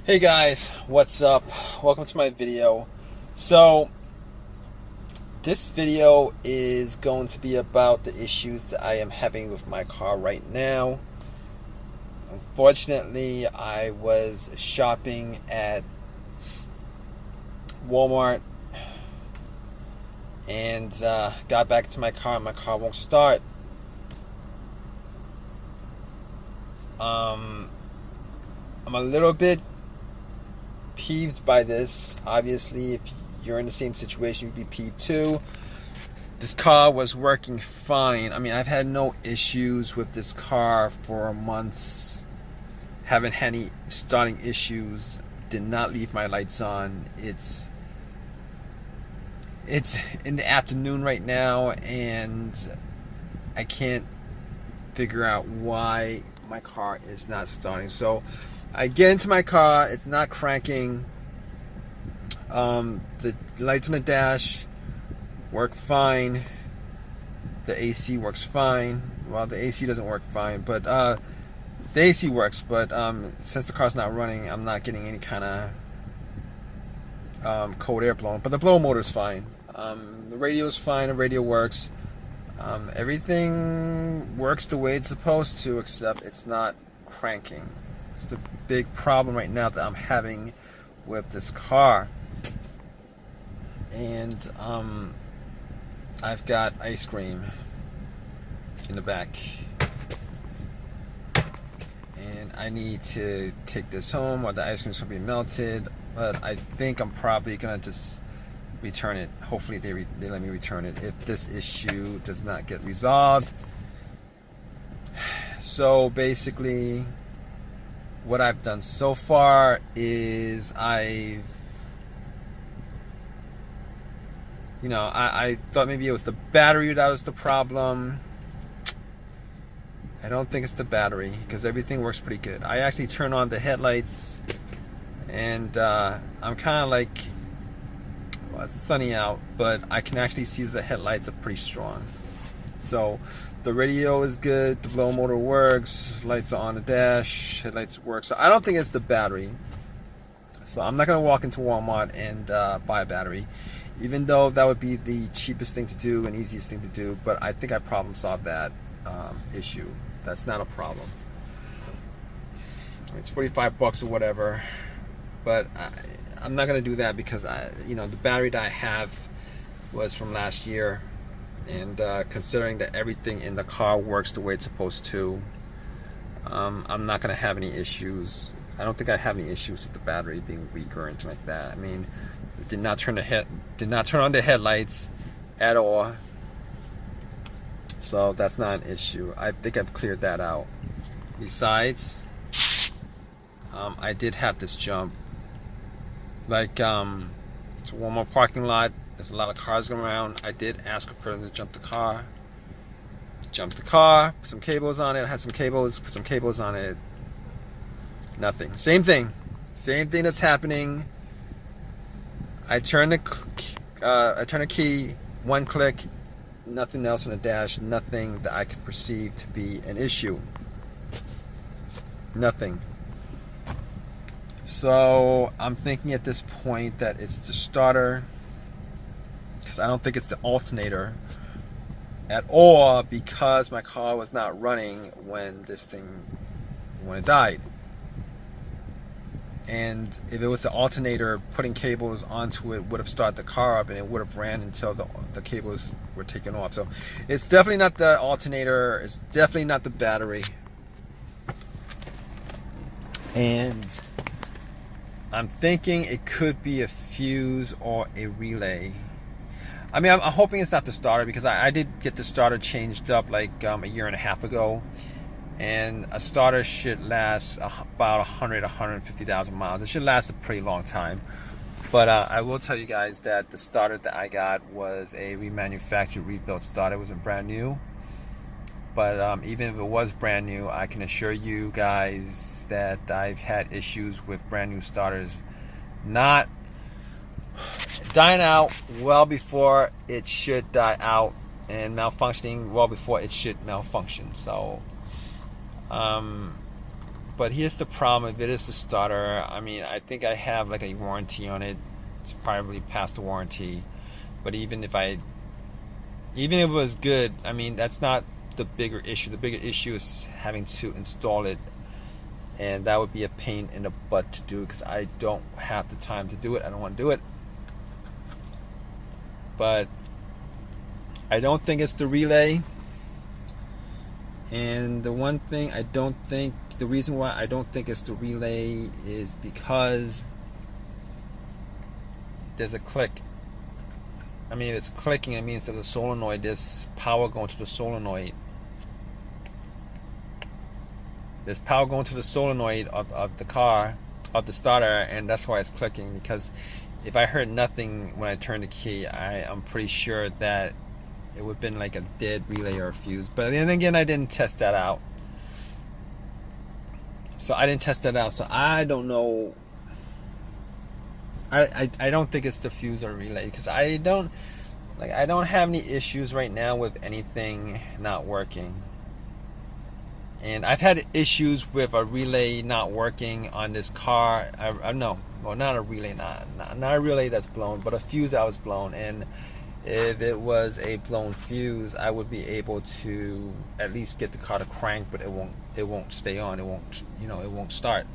Hey guys, what's up? Welcome to my video. So this video is going to be about the issues that I am having with my car right now. Unfortunately, I was shopping at Walmart and got back to my car and my car won't start. I'm a little bit peeved by this. Obviously, if you're in the same situation, you'd be peeved too. This car was working fine. I mean, I've had no issues with this car for months. Haven't had any starting issues. Did not leave my lights on. It's in the afternoon right now, and I can't figure out why my car is not starting. So I get into my car, it's not cranking. The lights on the dash work fine. The AC works fine. Well, the AC doesn't work fine, but the AC works. But since the car's not running, I'm not getting any kind of cold air blowing. But the blower motor is fine. The radio is fine. The radio works. Everything works the way it's supposed to, except it's not cranking. It's the big problem right now that I'm having with this car. And I've got ice cream in the back, and I need to take this home or the ice cream's gonna be melted. But I think I'm probably gonna just return it. Hopefully they let me return it if this issue does not get resolved. So basically, what I've done so far is I thought maybe it was the battery that was the problem. I don't think it's the battery, because everything works pretty good. I actually turn on the headlights, and I'm kind of like, well, it's sunny out, but I can actually see that the headlights are pretty strong. So the radio is good, the blower motor works, lights are on the dash, headlights work. So I don't think it's the battery. So I'm not going to walk into Walmart and buy a battery, even though that would be the cheapest thing to do and easiest thing to do. But I think I problem solved that issue. That's not a problem. It's 45 bucks or whatever, but I'm not going to do that, because the battery that I have was from last year. And considering that everything in the car works the way it's supposed to, I'm not going to have any issues. I don't think I have any issues with the battery being weak or anything like that. I mean, it did not turn on the headlights at all. So that's not an issue. I think I've cleared that out. Besides, I did have this jump. Like, it's a Walmart parking lot. There's a lot of cars going around. I did ask for them to jump the car. Jumped the car, put some cables on it. I had some cables, put some cables on it. Nothing. Same thing. Same thing that's happening. I turn the key, one click, nothing else on the dash, nothing that I could perceive to be an issue. Nothing. So I'm thinking at this point that it's the starter, because I don't think it's the alternator at all, because my car was not running when it died. And if it was the alternator, putting cables onto it would have started the car up, and it would have ran until the cables were taken off. So it's definitely not the alternator. It's definitely not the battery. And I'm thinking it could be a fuse or a relay. I mean, I'm hoping it's not the starter, because I did get the starter changed up like a year and a half ago. And a starter should last about 150,000 miles. It should last a pretty long time. But I will tell you guys that the starter that I got was a remanufactured, rebuilt starter. It wasn't brand new. But even if it was brand new, I can assure you guys that I've had issues with brand new starters not dying out well before it should die out, and malfunctioning well before it should malfunction. So But here's the problem: if it is the starter, I mean, I think I have like a warranty on it. It's probably past the warranty. But even if it was good, I mean, that's not the bigger issue. The bigger issue is having to install it, and that would be a pain in the butt to do because I don't have the time to do it. I don't want to do it. But I don't think it's the relay. And the one thing the reason why I don't think it's the relay is because there's a click. I mean, if it's clicking, it means that the solenoid, there's power going to the solenoid. There's power going to the solenoid of the car, of the starter, and that's why it's clicking. Because if I heard nothing when I turned the key, I'm pretty sure that it would have been like a dead relay or a fuse. But then again, I didn't test that out. So I don't know. I don't think it's the fuse or relay, because I don't have any issues right now with anything not working. And I've had issues with a relay not working on this car. Not a relay, not a relay that's blown, but a fuse that was blown. And if it was a blown fuse, I would be able to at least get the car to crank, but it won't stay on. It won't start.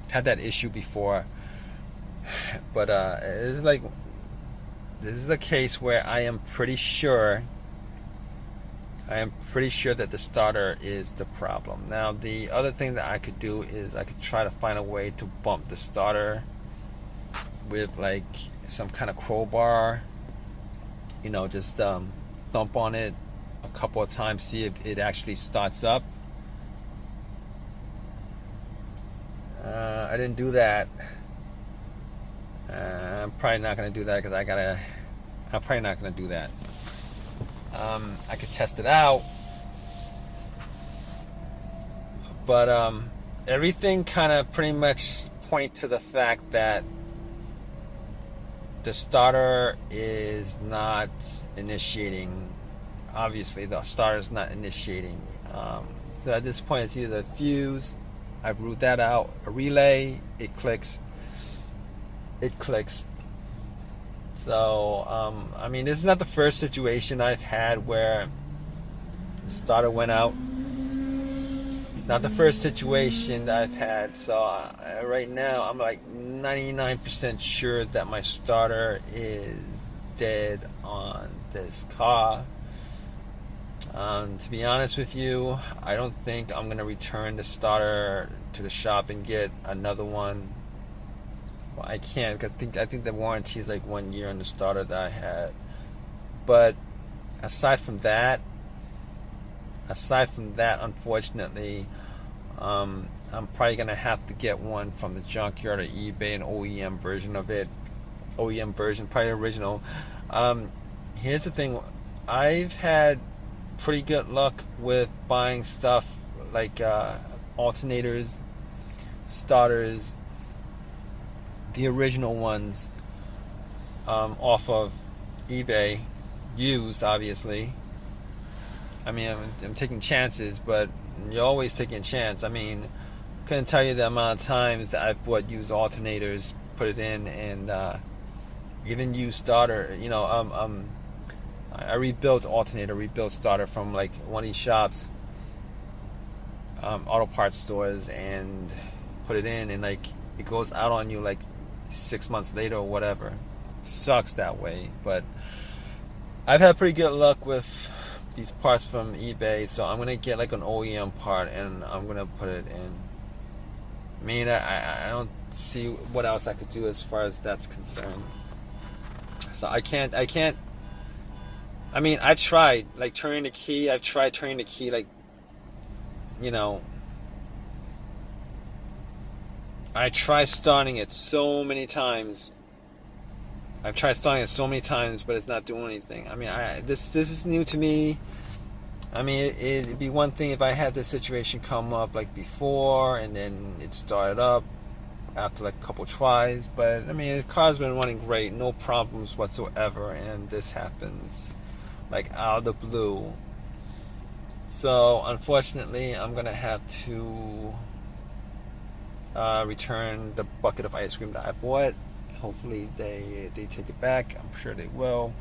I've had that issue before. But it's like, this is a case where I am pretty sure that the starter is the problem. Now, the other thing that I could do is I could try to find a way to bump the starter with like some kind of crowbar. Just thump on it a couple of times, see if it actually starts up. I didn't do that. I'm probably not going to do that because I'm probably not going to do that. I could test it out, but everything kind of pretty much point to the fact that the starter is not initiating. Obviously, the starter is not initiating. So at this point, it's either a fuse. I've ruled that out. A relay, it clicks. So, I mean, this is not the first situation I've had where the starter went out. It's not the first situation that I've had. So, right now, I'm like 99% sure that my starter is dead on this car. To be honest with you, I don't think I'm going to return the starter to the shop and get another one. I can't, because I think the warranty is like 1 year on the starter that I had. But aside from that, unfortunately, I'm probably gonna have to get one from the junkyard or eBay, an OEM version of it. OEM version, probably original. Here's the thing: I've had pretty good luck with buying stuff like alternators, starters, the original ones, off of eBay, used, obviously. I mean, I'm taking chances, but you're always taking a chance. I mean, couldn't tell you the amount of times that I've bought used alternators, put it in, and even used starter. I rebuilt starter from like one of these shops, auto parts stores, and put it in, and like it goes out on you like 6 months later or whatever. It sucks that way, but I've had pretty good luck with these parts from eBay, so I'm gonna get like an OEM part and I'm gonna put it in. I mean, I don't see what else I could do as far as that's concerned. So I can't. I mean, I've tried like turning the key. Like, I tried starting it so many times. But it's not doing anything. I mean, this is new to me. I mean, it'd be one thing if I had this situation come up like before, and then it started up after like a couple tries. But I mean, the car's been running great, no problems whatsoever, and this happens like out of the blue. So unfortunately, I'm gonna have to return the bucket of ice cream that I bought. Hopefully they take it back. I'm sure they will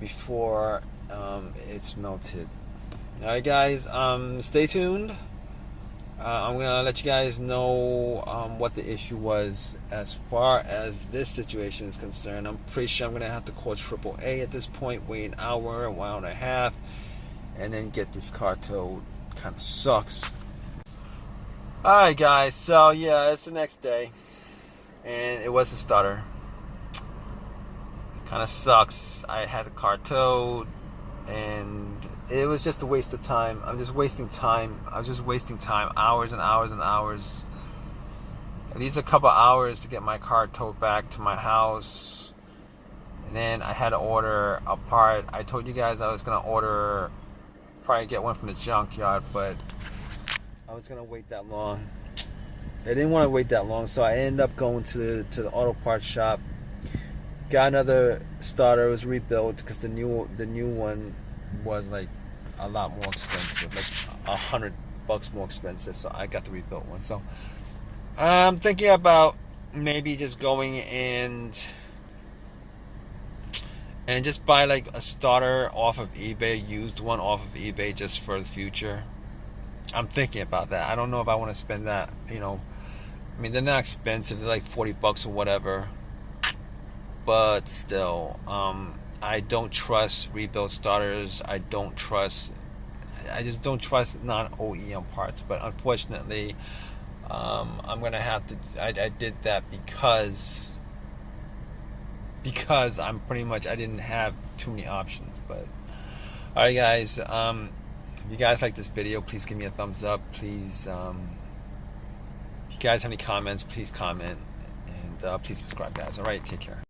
before it's melted. All right, guys. Stay tuned. I'm gonna let you guys know what the issue was as far as this situation is concerned. I'm pretty sure I'm gonna have to call AAA at this point, wait an hour and a half, and then get this car towed. Kind of sucks. All right, guys. So yeah, it's the next day, and it was a stutter. Kind of sucks. I had the car towed, and it was just a waste of time. I'm just wasting time. I was just wasting time, hours and hours and hours. At least a couple hours to get my car towed back to my house. And then I had to order a part. I told you guys I was gonna probably get one from the junkyard, but I was gonna wait that long. I didn't want to wait that long, so I ended up going to the auto parts shop. Got another starter. It was rebuilt because the new one was like a lot more expensive, like $100 more expensive. So I got the rebuilt one. So I'm thinking about maybe just going and just buy like a starter off of eBay, used one off of eBay, just for the future. I'm thinking about that. I don't know if I want to spend that. I mean, they're not expensive. They're like $40 or whatever. But still, I don't trust rebuilt starters. I just don't trust non-OEM parts. But unfortunately, I'm gonna have to. I did that because I'm pretty much, I didn't have too many options. But all right, guys. If you guys like this video, please give me a thumbs up. Please, if you guys have any comments, please comment, and please subscribe, guys. All right, take care.